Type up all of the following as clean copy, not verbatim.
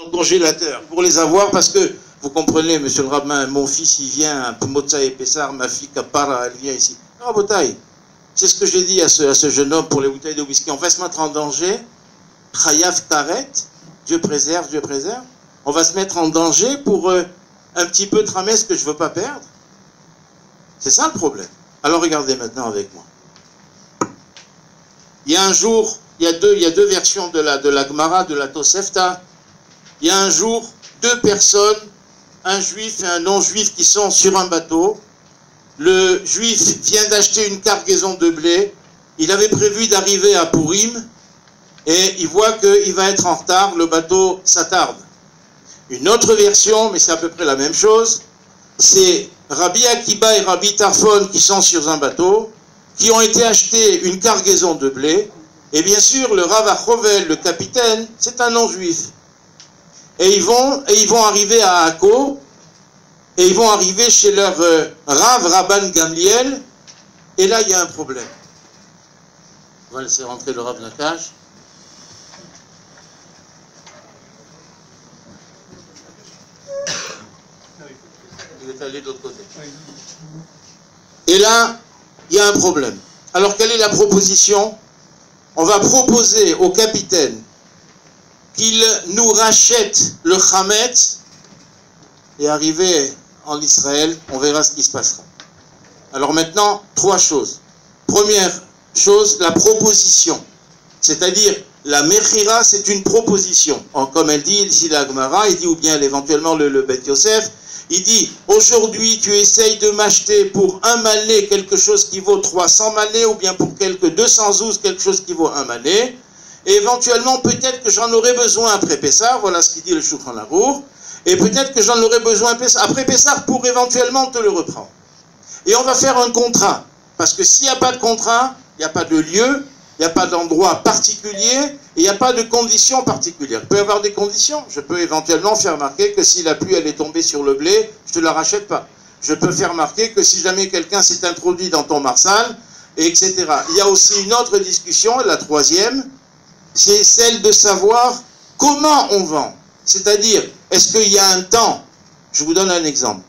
dans le congélateur pour les avoir parce que, vous comprenez, monsieur le rabbin, mon fils il vient, Motza et Pessar, ma fille Kapara, elle vient ici. Rabotaï, c'est ce que j'ai dit à ce jeune homme pour les bouteilles de whisky. On va se mettre en danger. Chayav Karet, Dieu préserve, Dieu préserve. On va se mettre en danger pour un petit peu de ramesse que je ne veux pas perdre. C'est ça le problème. Alors regardez maintenant avec moi. Il y a un jour, il y a deux versions de la Gemara, de la Tosefta. Il y a un jour, deux personnes, un juif et un non-juif qui sont sur un bateau. Le juif vient d'acheter une cargaison de blé. Il avait prévu d'arriver à Purim et il voit qu'il va être en retard. Le bateau s'attarde. Une autre version, mais c'est à peu près la même chose, c'est Rabbi Akiba et Rabbi Tarfon qui sont sur un bateau, qui ont été acheter une cargaison de blé. Et bien sûr, le Rav Achovel, le capitaine, c'est un non-juif. Et ils vont arriver à Akko, et ils vont arriver chez leur Rav Rabban Gamliel, et là il y a un problème. On va laisser rentrer le Rav Nakash. Il est allé de l'autre côté. Et là, il y a un problème. Alors quelle est la proposition? On va proposer au capitaine qu'il nous rachète le Chametz et arrivé en Israël, on verra ce qui se passera. Alors maintenant, trois choses. Première chose, la proposition. C'est-à-dire, la Mechira, c'est une proposition. Comme elle dit ici la Gemara, il dit, ou bien éventuellement le Bet Yosef, il dit, aujourd'hui tu essayes de m'acheter pour un mané quelque chose qui vaut 300 manés, ou bien pour quelques 212 quelque chose qui vaut un mané, et éventuellement peut-être que j'en aurai besoin après Pessah, voilà ce qu'il dit le Shulchan Arour, et peut-être que j'en aurai besoin après Pessah pour éventuellement te le reprendre. Et on va faire un contrat, parce que s'il n'y a pas de contrat, il n'y a pas de lieu, il n'y a pas d'endroit particulier, et il n'y a pas de conditions particulières. Il peut y avoir des conditions. Je peux éventuellement faire marquer que si la pluie elle est tombée sur le blé, je ne te la rachète pas. Je peux faire marquer que si jamais quelqu'un s'est introduit dans ton marsal, etc. Il y a aussi une autre discussion, la troisième, c'est celle de savoir comment on vend. C'est-à-dire, est-ce qu'il y a un temps? Je vous donne un exemple.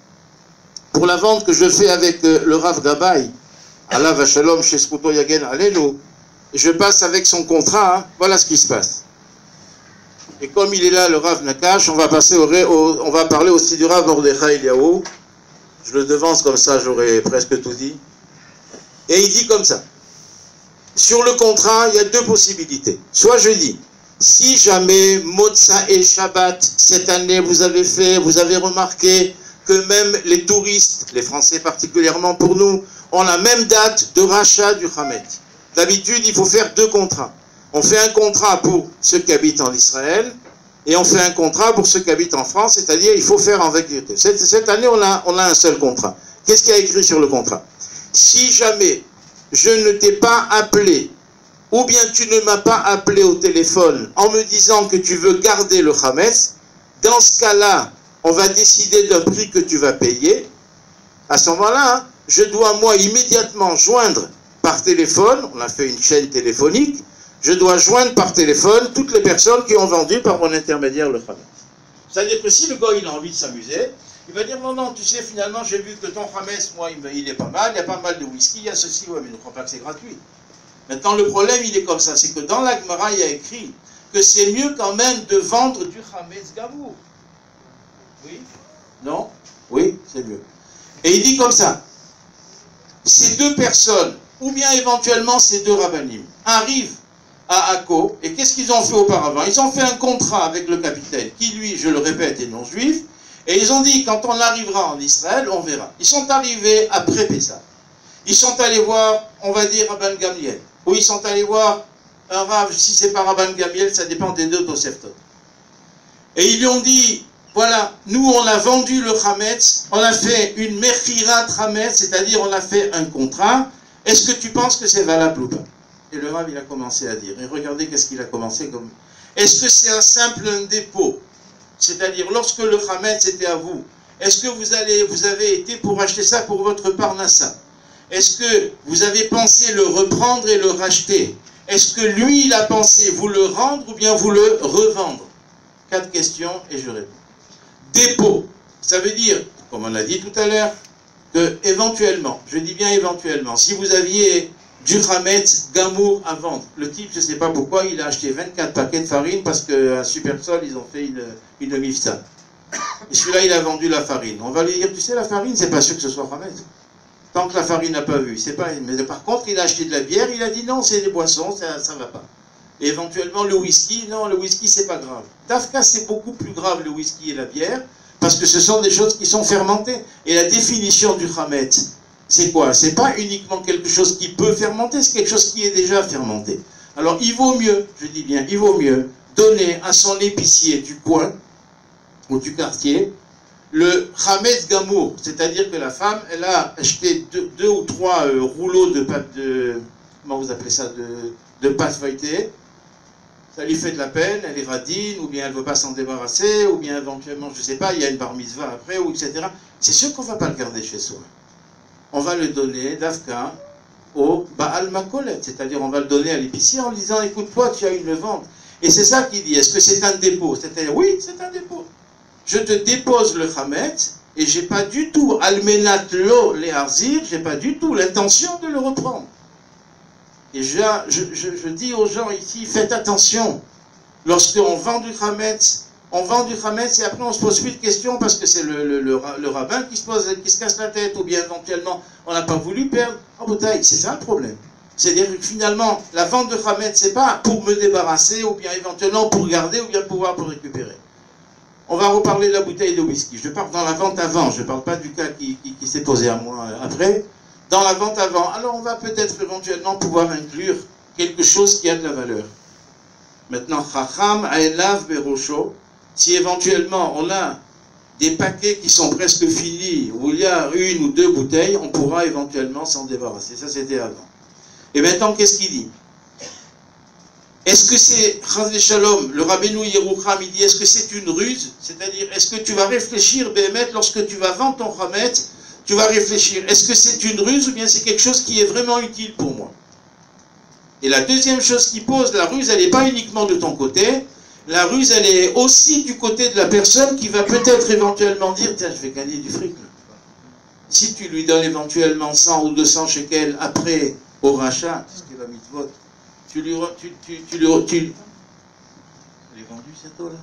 Pour la vente que je fais avec le Rav Gabay, Allah Vachalom, chez Skuto Yagen Alelu, je passe avec son contrat, hein, voilà ce qui se passe. Et comme il est là, le Rav Nakash, on va parler aussi du Rav Mordechai Eliaou. Je le devance comme ça, j'aurais presque tout dit. Et il dit comme ça. Sur le contrat, il y a deux possibilités. Soit je dis, si jamais Motza et Shabbat, cette année, vous avez remarqué que même les touristes, les Français particulièrement pour nous, ont la même date de rachat du Chametz. D'habitude, il faut faire deux contrats. On fait un contrat pour ceux qui habitent en Israël et on fait un contrat pour ceux qui habitent en France, c'est-à-dire il faut faire avec les deux. Cette année, on a un seul contrat. Qu'est-ce qu'il y a écrit sur le contrat? Si jamais je ne t'ai pas appelé, ou bien tu ne m'as pas appelé au téléphone en me disant que tu veux garder le Chametz, dans ce cas-là, on va décider d'un prix que tu vas payer. À ce moment-là, hein, je dois moi immédiatement joindre par téléphone, on a fait une chaîne téléphonique, je dois joindre par téléphone toutes les personnes qui ont vendu par mon intermédiaire le Chametz. C'est-à-dire que si le gars il a envie de s'amuser, il va dire non, non, tu sais, finalement j'ai vu que ton Chametz, moi, il est pas mal, il y a pas mal de whisky, il y a ceci, ouais, mais ne crois pas que c'est gratuit. Maintenant, le problème, il est comme ça, c'est que dans la Gemara, il y a écrit que c'est mieux quand même de vendre du Chametz Gamour. Oui? Non? Oui, c'est mieux. Et il dit comme ça, ces deux personnes, ou bien éventuellement ces deux rabbinim, arrivent à Akko, et qu'est-ce qu'ils ont fait auparavant? Ils ont fait un contrat avec le capitaine, qui lui, je le répète, est non-juif, et ils ont dit, quand on arrivera en Israël, on verra. Ils sont arrivés après Pessah. Ils sont allés voir, on va dire, Rabban Gamliel, ou ils sont allés voir un Rav, si c'est pas Rabban Gamliel, ça dépend des deux Toseftot. Et ils lui ont dit, voilà, nous on a vendu le Chametz, on a fait une Mechirat Chametz, c'est-à-dire on a fait un contrat, est-ce que tu penses que c'est valable ou pas? Et le Rav il a commencé à dire, et regardez qu'est-ce qu'il a commencé comme... Est-ce que c'est un simple dépôt? C'est-à-dire lorsque le Chametz était à vous, est-ce que vous avez été pour acheter ça pour votre Parnassa? Est-ce que vous avez pensé le reprendre et le racheter? Est-ce que lui il a pensé vous le rendre ou bien vous le revendre? 4 questions et je réponds. Dépôt, ça veut dire, comme on a dit tout à l'heure, que éventuellement, je dis bien éventuellement, si vous aviez du Hametz Gamour à vendre, le type, je ne sais pas pourquoi, il a acheté 24 paquets de farine parce qu'à Supersol, ils ont fait une mifsa. Et celui-là, il a vendu la farine. On va lui dire, tu sais, la farine, c'est pas sûr que ce soit Hametz. Tant que la farine n'a pas vu, c'est pas. Mais par contre, il a acheté de la bière, il a dit non, c'est des boissons, ça ne va pas. Et éventuellement, le whisky, non, le whisky, c'est pas grave. Dafka, c'est beaucoup plus grave, le whisky et la bière, parce que ce sont des choses qui sont fermentées. Et la définition du Hametz, c'est quoi? C'est pas uniquement quelque chose qui peut fermenter, c'est quelque chose qui est déjà fermenté. Alors, il vaut mieux, je dis bien, il vaut mieux donner à son épicier du coin, ou du quartier, le Hametz Gamour, c'est-à-dire que la femme, elle a acheté deux ou trois rouleaux de pâte de... Comment vous appelez ça? De pâte feuilletée. Ça lui fait de la peine, elle est radine, ou bien elle ne veut pas s'en débarrasser, ou bien éventuellement, je ne sais pas, il y a une bar mitzvah après, ou etc. C'est sûr qu'on ne va pas le garder chez soi. On va le donner, d'Afka, au Baal Makolet, c'est-à-dire on va le donner à l'épicier en lui disant, écoute-toi, tu as une vente. Et c'est ça qu'il dit, est-ce que c'est un dépôt? C'est-à-dire, oui, c'est un dépôt. Je te dépose le Hametz, et j'ai pas du tout, Almenat lo le Harzir, j'ai pas du tout l'intention de le reprendre. Et je dis aux gens ici, faites attention. Lorsqu'on vend du Hametz, on vend du Hametz et après on se pose plus de questions parce que c'est le rabbin qui se casse la tête, ou bien éventuellement on n'a pas voulu perdre en bouteille. C'est ça le problème. C'est-à-dire que finalement, la vente de Hametz, c'est pas pour me débarrasser, ou bien éventuellement pour garder, ou bien pouvoir pour récupérer. On va reparler de la bouteille de whisky. Je parle dans la vente avant, je ne parle pas du cas qui s'est posé à moi après. Dans la vente avant, alors on va peut-être éventuellement pouvoir inclure quelque chose qui a de la valeur. Maintenant, Chacham Aelav Berosho, si éventuellement on a des paquets qui sont presque finis, où il y a une ou deux bouteilles, on pourra éventuellement s'en débarrasser. Ça, c'était avant. Et maintenant, qu'est-ce qu'il dit? Est-ce que c'est, Chaz Shalom, le Rabbeinu Yerucham, il dit, est-ce que c'est une ruse? C'est-à-dire, est-ce que tu vas réfléchir, Béhémet, lorsque tu vas vendre ton Hametz, tu vas réfléchir, est-ce que c'est une ruse ou bien c'est quelque chose qui est vraiment utile pour moi? Et la deuxième chose qui pose, la ruse, elle n'est pas uniquement de ton côté, la ruse, elle est aussi du côté de la personne qui va peut-être éventuellement dire, tiens, je vais gagner du fric. Si tu lui donnes éventuellement 100 ou 200 shekels après au rachat, c'est ce qu'il va mitzvot, tu lui... Elle est vendue cette eau là?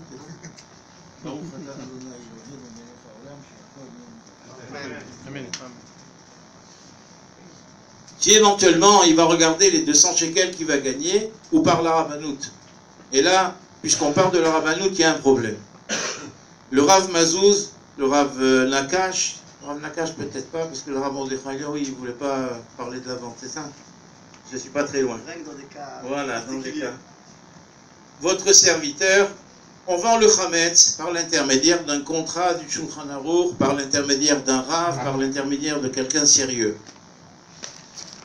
Si éventuellement il va regarder les 200 shekels qu'il va gagner, ou par la Rabbanout. Et là, puisqu'on parle de la Rabbanout, il y a un problème. Le Rav Mazouz, le Rav Nakash peut-être pas, parce que le Rav Mordechai, il ne voulait pas parler de la vente, c'est ça? Je ne suis pas très loin. Dans des cas voilà, dans des cas. Votre serviteur, on vend le Hametz par l'intermédiaire d'un contrat du Shulchan Aruch, par l'intermédiaire d'un Rav, par l'intermédiaire de quelqu'un sérieux.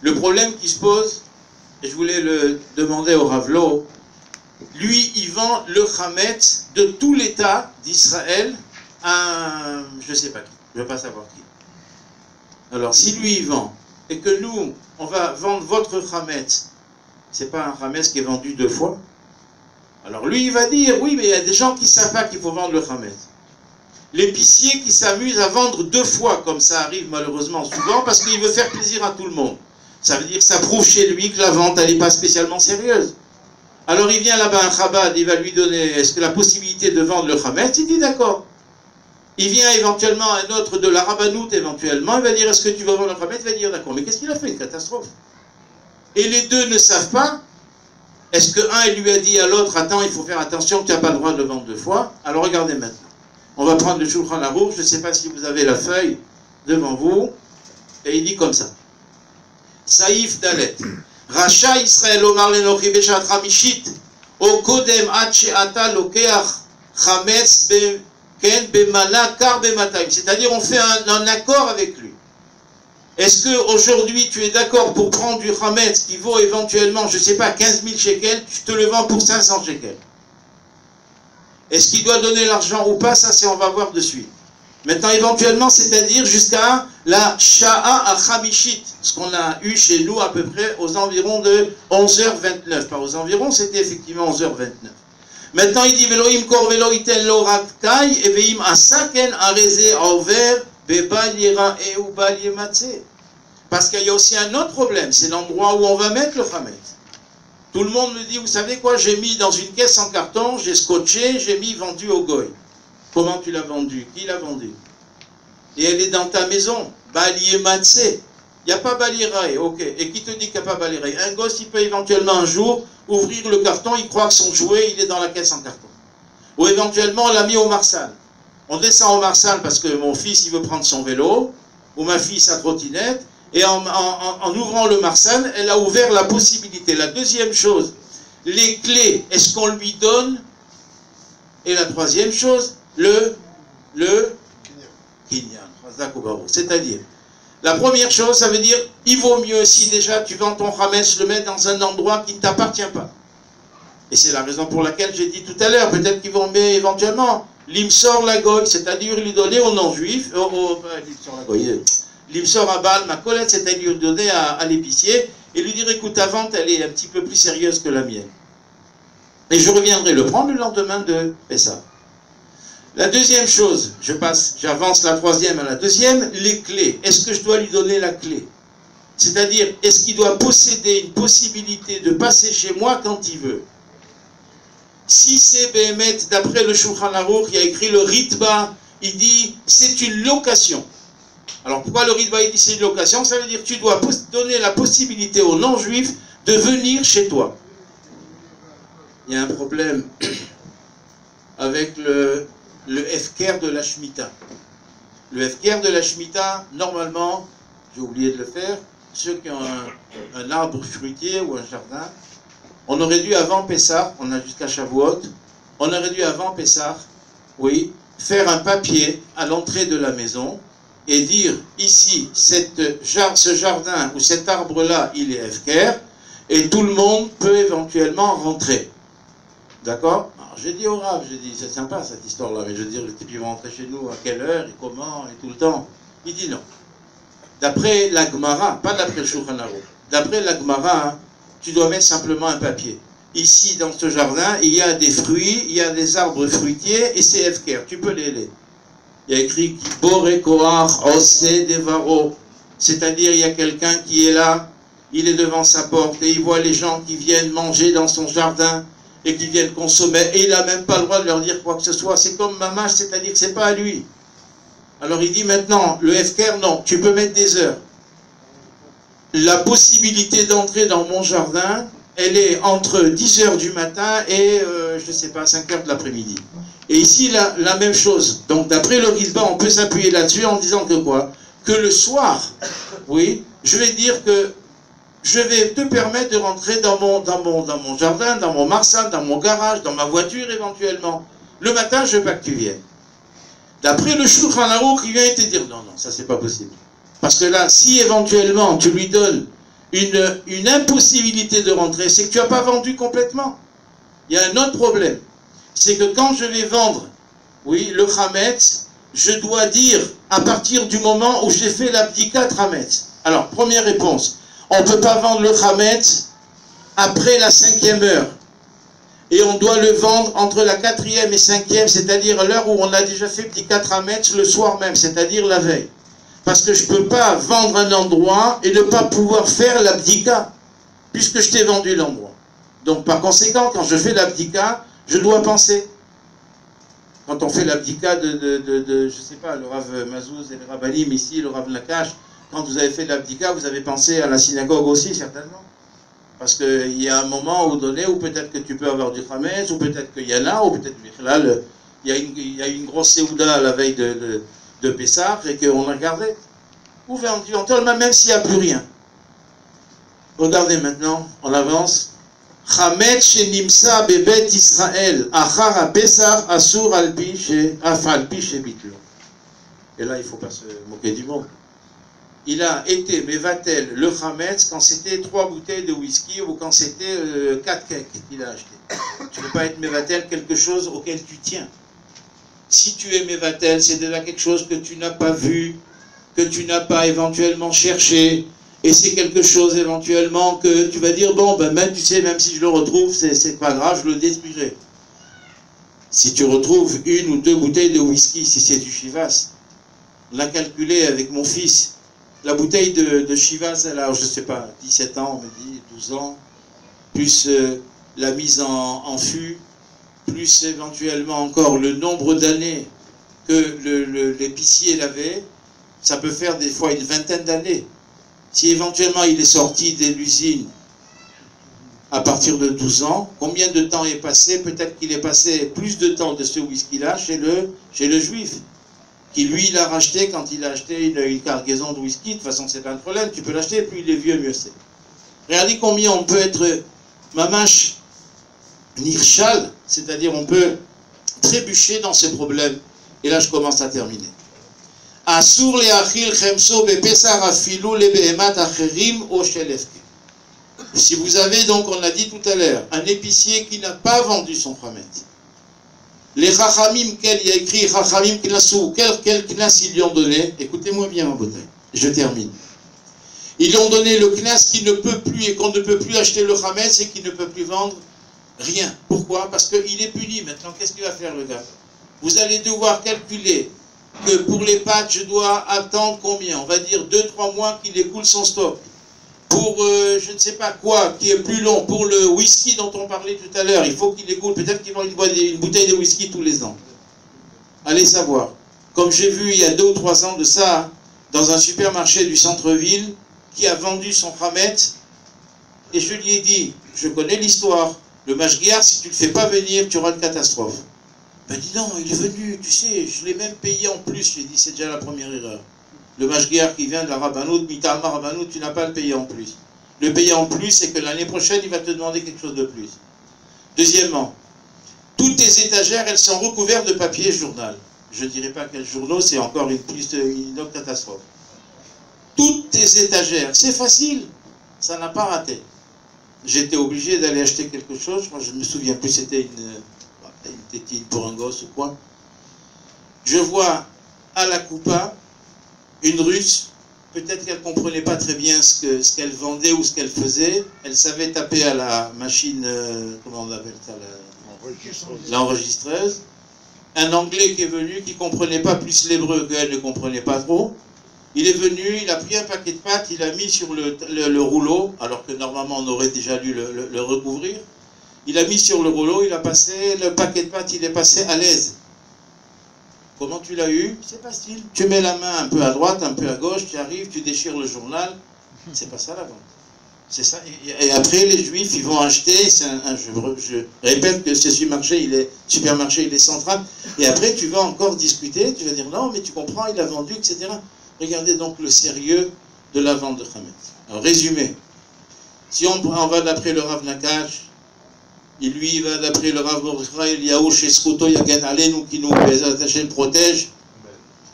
Le problème qui se pose, et je voulais le demander au Rav Lo, lui, il vend le Hametz de tout l'État d'Israël à je ne sais pas qui, je ne veux pas savoir qui. Alors, si lui, il vend, et que nous, on va vendre votre Hametz, c'est pas un Hametz qui est vendu 2 fois. Alors lui, il va dire, oui, mais il y a des gens qui ne savent pas qu'il faut vendre le Hametz. L'épicier qui s'amuse à vendre 2 fois, comme ça arrive malheureusement souvent, parce qu'il veut faire plaisir à tout le monde. Ça veut dire que ça prouve chez lui que la vente, elle n'est pas spécialement sérieuse. Alors il vient là-bas, un Chabad, il va lui donner, est-ce que la possibilité de vendre le Hametz? Il dit d'accord. Il vient éventuellement un autre de la Rabbanout, éventuellement, il va dire, est-ce que tu veux vendre le Hametz? Il va dire d'accord. Mais qu'est-ce qu'il a fait? Une catastrophe. Et les deux ne savent pas. Est-ce qu'un, il lui a dit à l'autre, attends, il faut faire attention, tu n'as pas le droit de vendre 2 fois. Alors regardez maintenant. On va prendre le Shulchan Aruch, je ne sais pas si vous avez la feuille devant vous, et il dit comme ça. Saïf Dalet. Racha Israël Omar Lenochi Beshat Ramishit, O Kodem Ad She'ata Lokeach Chametz Ken Bemana Kar Bemataim. C'est-à-dire, on fait un accord avec lui. Est-ce qu'aujourd'hui, tu es d'accord pour prendre du Hametz qui vaut éventuellement, je ne sais pas, 15 000 shekels, je te le vends pour 500 shekels? Est-ce qu'il doit donner l'argent ou pas? Ça, c'est on va voir de suite. Maintenant, éventuellement, c'est-à-dire jusqu'à la Sha'a Achamishit, ce qu'on a eu chez nous à peu près aux environs de 11h29. Pas aux environs, c'était effectivement 11h29. Maintenant, il dit Veloim kor velo iten lo rakkai et veim asaken areze over bebal yera e ubal yematse. Parce qu'il y a aussi un autre problème, c'est l'endroit où on va mettre le chametz. Tout le monde me dit, vous savez quoi, j'ai mis dans une caisse en carton, j'ai scotché, j'ai mis vendu au goy. Comment tu l'as vendu? Qui l'a vendu? Et elle est dans ta maison. Balier matse. Il n'y a pas balirae, ok. Et qui te dit qu'il n'y a pas balirae? Un gosse, il peut éventuellement un jour ouvrir le carton, il croit que son jouet, il est dans la caisse en carton. Ou éventuellement, on l'a mis au marsal. On descend au marsal parce que mon fils, il veut prendre son vélo, ou ma fille, sa trottinette. Et en ouvrant le marsal, elle a ouvert la possibilité. La deuxième chose, les clés, est-ce qu'on lui donne? Et la troisième chose, le kinyan. C'est-à-dire, la première chose, ça veut dire, il vaut mieux si déjà tu vends ton chametz, le mettre dans un endroit qui ne t'appartient pas. Et c'est la raison pour laquelle j'ai dit tout à l'heure, peut-être qu'ils vont mettre éventuellement l'imsor la goy, c'est-à-dire lui donner au non-juif, l'imsor la goy, l'imsor à Baal Makolet, c'est-à-dire lui donner à l'épicier, et lui dire, écoute, ta vente, elle est un petit peu plus sérieuse que la mienne. Et je reviendrai le prendre le lendemain de Pessah. La deuxième chose, j'avance la troisième à la deuxième, les clés. Est-ce que je dois lui donner la clé? C'est-à-dire, est-ce qu'il doit posséder une possibilité de passer chez moi quand il veut? Si c'est Béhémet, d'après le Shulchan Aruch, il y a écrit le Ritba, il dit, c'est une location. Alors pourquoi le Ritba, il dit c'est une location? Ça veut dire que tu dois donner la possibilité aux non-juifs de venir chez toi. Il y a un problème avec le Hefker de la Shemitah. Le Hefker de la Shemitah, normalement, j'ai oublié de le faire, ceux qui ont un arbre fruitier ou un jardin, on aurait dû avant Pessah, on a jusqu'à Shavuot, on aurait dû avant Pessah, oui, faire un papier à l'entrée de la maison et dire ici, ce jardin ou cet arbre-là, il est Hefker, et tout le monde peut éventuellement rentrer. D'accord? Alors j'ai dit au Rav, j'ai dit, c'est sympa cette histoire-là, mais je veux dire, les types ils vont rentrer chez nous à quelle heure et comment et tout le temps. Il dit non. D'après la Gemara, pas d'après le Shulchan Aruch, d'après la Gemara, hein, tu dois mettre simplement un papier. Ici, dans ce jardin, il y a des fruits, il y a des arbres fruitiers et c'est Hefker, tu peux les lire. Il y a écrit Boré Koach Ose Devaro, c'est-à-dire il y a quelqu'un qui est là, il est devant sa porte et il voit les gens qui viennent manger dans son jardin et qui viennent consommer, et il n'a même pas le droit de leur dire quoi que ce soit. C'est comme Mamash, c'est-à-dire que c'est pas à lui. Alors il dit maintenant, le Hefker, non, tu peux mettre des heures. La possibilité d'entrer dans mon jardin, elle est entre 10h du matin et, je ne sais pas, 5h de l'après-midi. Et ici, la même chose. Donc d'après le Ritba, on peut s'appuyer là-dessus en disant que quoi? Que le soir, oui, je vais dire que je vais te permettre de rentrer dans mon jardin, dans mon marsal, dans mon garage, dans ma voiture éventuellement. Le matin, je veux pas que tu viennes. D'après le Shulchan Aruch, il vient te dire non, non, ça c'est pas possible. Parce que là, si éventuellement tu lui donnes une impossibilité de rentrer, c'est que tu n'as pas vendu complètement. Il y a un autre problème. C'est que quand je vais vendre, oui, le chametz, je dois dire à partir du moment où j'ai fait l'abdikat chametz. Alors, première réponse. On ne peut pas vendre le chametz après la 5e heure. Et on doit le vendre entre la 4e et 5e, c'est-à-dire l'heure où on a déjà fait bdikat chametz le soir même, c'est-à-dire la veille. Parce que je ne peux pas vendre un endroit et ne pas pouvoir faire l'abdika, puisque je t'ai vendu l'endroit. Donc par conséquent, quand je fais l'abdika, je dois penser. Quand on fait l'abdika je ne sais pas, le Rav Mazouz et le Rabbanim ici, le Rav Nakash, quand vous avez fait l'abdika, vous avez pensé à la synagogue aussi, certainement. Parce qu'il y a un moment où donné où peut-être que tu peux avoir du chametz, ou peut-être qu'il y en a, ou peut-être il y a une grosse séouda à la veille de Pessah, et qu'on a regardé. Où éventuellement, même s'il n'y a plus rien. Regardez maintenant, on avance. Chametz shenimsa bebet Israël, achar a Pessah asur alpi shebitlo. Et là, il ne faut pas se moquer du monde. Il a été mevatel le chametz quand c'était 3 bouteilles de whisky ou quand c'était 4 cakes qu'il a acheté. Tu ne peux pas être mevatel quelque chose auquel tu tiens. Si tu es mevatel, c'est déjà quelque chose que tu n'as pas vu, que tu n'as pas éventuellement cherché, et c'est quelque chose éventuellement que tu vas dire, bon, ben même, tu sais, même si je le retrouve, c'est pas grave, je le détruirai. Si tu retrouves 1 ou 2 bouteilles de whisky, si c'est du Chivas, on l'a calculé avec mon fils, la bouteille de Chivas, elle a, je ne sais pas, 17 ans, on me dit, 12 ans, plus la mise en fût, plus éventuellement encore le nombre d'années que l'épicier l'avait, ça peut faire des fois une vingtaine d'années. Si éventuellement il est sorti de l'usine à partir de 12 ans, combien de temps est passé? Peut-être qu'il est passé plus de temps de ce whisky-là chez le juif, qui lui l'a racheté quand il a acheté une cargaison de whisky. De toute façon, c'est pas un problème, tu peux l'acheter, plus il est vieux, mieux c'est. Regardez combien on peut être mamash nirchal, c'est-à-dire on peut trébucher dans ces problèmes. Et là, je commence à terminer. Asur le'achil chemso bepesar afilu lebehemat acherim o shelefke. Si vous avez donc, on l'a dit tout à l'heure, un épicier qui n'a pas vendu son chametz, les chachamim, il y a écrit chachamim knasou, quel knas ils lui ont donné? Écoutez-moi bien, ma beauté, je termine. Ils lui ont donné le knas qui ne peut plus, et qu'on ne peut plus acheter le chametz et qui ne peut plus vendre rien. Pourquoi? Parce qu'il est puni. Maintenant, qu'est-ce qu'il va faire le gars? Vous allez devoir calculer que pour les pâtes, je dois attendre combien? On va dire 2-3 mois qu'il écoule son stock. Pour je ne sais pas quoi, qui est plus long, pour le whisky dont on parlait tout à l'heure, il faut qu'il écoule, peut-être qu'il vend une bouteille de whisky tous les ans. Allez savoir. Comme j'ai vu il y a 2 ou 3 ans de ça, dans un supermarché du centre-ville, qui a vendu son chametz, et je lui ai dit, je connais l'histoire, le mashgiach, si tu ne le fais pas venir, tu auras une catastrophe. Ben dis non, il est venu, tu sais, je l'ai même payé en plus. J'ai dit, c'est déjà la première erreur. Le mashgiach qui vient de la Rabbanout, Mitama Rabbanout, tu n'as pas à le payer en plus. Le payer en plus, c'est que l'année prochaine, il va te demander quelque chose de plus. Deuxièmement, toutes tes étagères, elles sont recouvertes de papier journal. Je ne dirais pas quels journaux, c'est encore une autre catastrophe. Toutes tes étagères, c'est facile, ça n'a pas raté. J'étais obligé d'aller acheter quelque chose, moi je me souviens plus, c'était une tétine pour un gosse ou quoi. Je vois à la coupa une Russe, peut-être qu'elle ne comprenait pas très bien ce qu'elle vendait ou ce qu'elle faisait. Elle savait taper à la machine, comment on appelle ça, l'enregistreuse. Un Anglais qui est venu, qui ne comprenait pas plus l'hébreu qu'elle ne comprenait pas trop. Il est venu, il a pris un paquet de pâtes, il a mis sur le rouleau, alors que normalement on aurait déjà dû le recouvrir. Il a mis sur le rouleau, il a passé, le paquet de pâtes, il est passé à l'aise. Comment tu l'as eu? C'est facile. Tu mets la main un peu à droite, un peu à gauche, tu arrives, tu déchires le journal. C'est pas ça la vente. C'est ça. Et après, les Juifs, ils vont acheter. Je répète que ce supermarché, il est central. Et après, tu vas encore discuter. Tu vas dire non, mais tu comprends, il a vendu, etc. Regardez donc le sérieux de la vente de chametz. Alors, résumé. Si on va d'après le Rav Nakash, et lui, il va d'après le Rav Mordechai Eliyahu chez Skuto Yagen Alenu qui nous protège,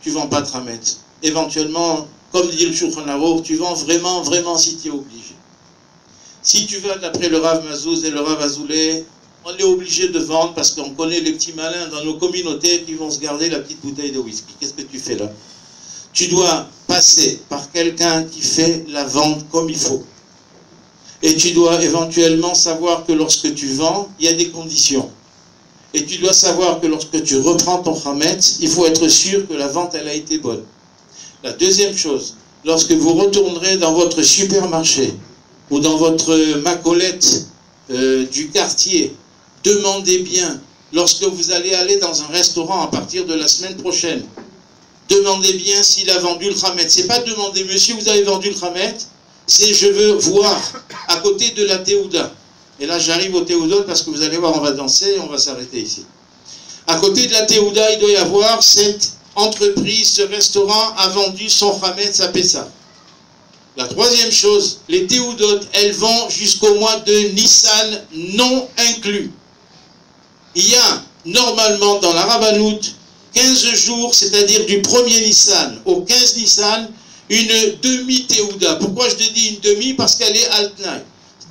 tu ne vends pas de chametz. Éventuellement, comme dit le Shulchan Aruch, tu vends vraiment si tu es obligé. Si tu vas d'après le Rav Mazouz et le Rav Azoulay, on est obligé de vendre parce qu'on connaît les petits malins dans nos communautés qui vont se garder la petite bouteille de whisky. Qu'est-ce que tu fais là? Tu dois passer par quelqu'un qui fait la vente comme il faut. Et tu dois éventuellement savoir que lorsque tu vends, il y a des conditions. Et tu dois savoir que lorsque tu reprends ton chametz, il faut être sûr que la vente, elle a été bonne. La deuxième chose, lorsque vous retournerez dans votre supermarché ou dans votre macolette du quartier, demandez bien, lorsque vous allez aller dans un restaurant à partir de la semaine prochaine, demandez bien s'il a vendu le chametz. C'est pas demander, monsieur, vous avez vendu le chametz? C'est je veux voir à côté de la Théouda. Et là, j'arrive au Théoudot parce que vous allez voir, on va danser et on va s'arrêter ici. À côté de la Théouda, il doit y avoir cette entreprise, ce restaurant a vendu son chametz à Pessah. La troisième chose, les Théoudot, elles vont jusqu'au mois de Nissan non inclus. Il y a normalement dans la Rabbanout 15 jours, c'est-à-dire du 1er Nissan au 15 Nissan, une demi-Théouda. Pourquoi je te dis une demi? Parce qu'elle est altnaï.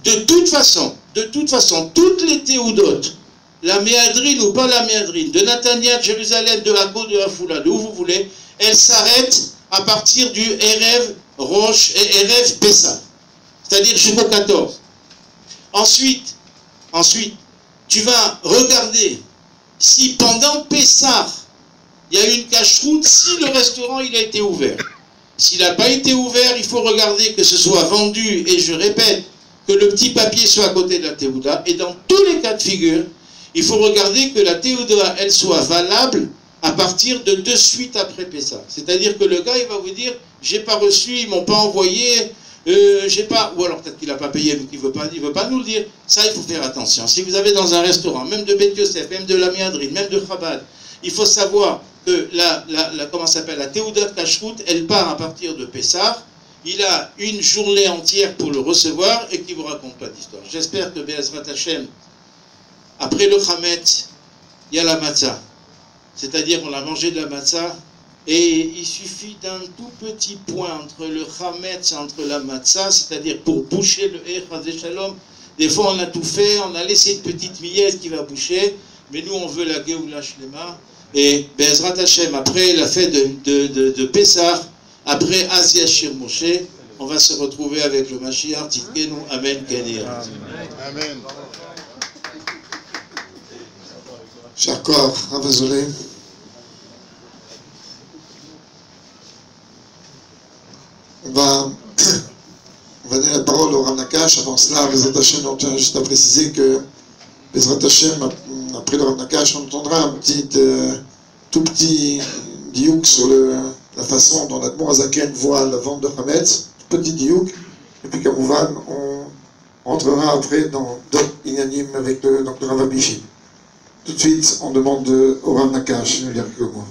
De toute façon, toutes les Théoudotes, la méadrine ou pas la méadrine, de Natania, de Jérusalem, de Hago, de Hafoula, de où vous voulez, elles s'arrêtent à partir du Erev Rosh et Erev Pessah. C'est-à-dire jusqu'au 14. Ensuite, tu vas regarder si pendant Pessah, il y a eu une cache-route, si le restaurant il a été ouvert. S'il n'a pas été ouvert, il faut regarder que ce soit vendu, et je répète, que le petit papier soit à côté de la Théouda, et dans tous les cas de figure, il faut regarder que la Théouda, elle soit valable à partir de suite après Pessah. C'est-à-dire que le gars, il va vous dire, j'ai pas reçu, ils m'ont pas envoyé, j'ai pas, ou alors peut-être qu'il n'a pas payé, mais qu'il veut pas nous le dire. Ça, il faut faire attention. Si vous avez dans un restaurant, même de Beth Yosef, même de la Miadrine, même de Chabad, il faut savoir que comment s'appelle, la Théouda de Kashrut, elle part à partir de Pessah. Il a une journée entière pour le recevoir et qu'il vous raconte pas d'histoire. J'espère que Be'ezrat Hashem, après le Chametz, il y a la matzah. C'est-à-dire qu'on a mangé de la matzah et il suffit d'un tout petit point entre le Chametz et entre la matzah, c'est-à-dire pour boucher le Chazé Shalom. Des fois on a tout fait, on a laissé une petite miette qui va boucher, mais nous on veut la Geoula Shlema. Et Be'ezrat Hashem, après la fête de Pessah, après Asia Shir Moshe, on va se retrouver avec le Mashiach, Tzidkenu, Amen, Kenir. Amen. Cher corps, Ravazolé. On va donner la parole au Rav Nakash. Avant cela, Bezrat Hashem, on tient juste à préciser que Bezrat Hashem, après le Rav Nakash, on entendra un tout petit diouk sur la façon dont l'Admor Azaken voit la vente de Hametz, petit diouk, et puis Kamouvan, on rentrera après dans d'autres inanimes avec le Rav Abishi. Tout de suite, on demande au Rav Nakash de dire quelques mots.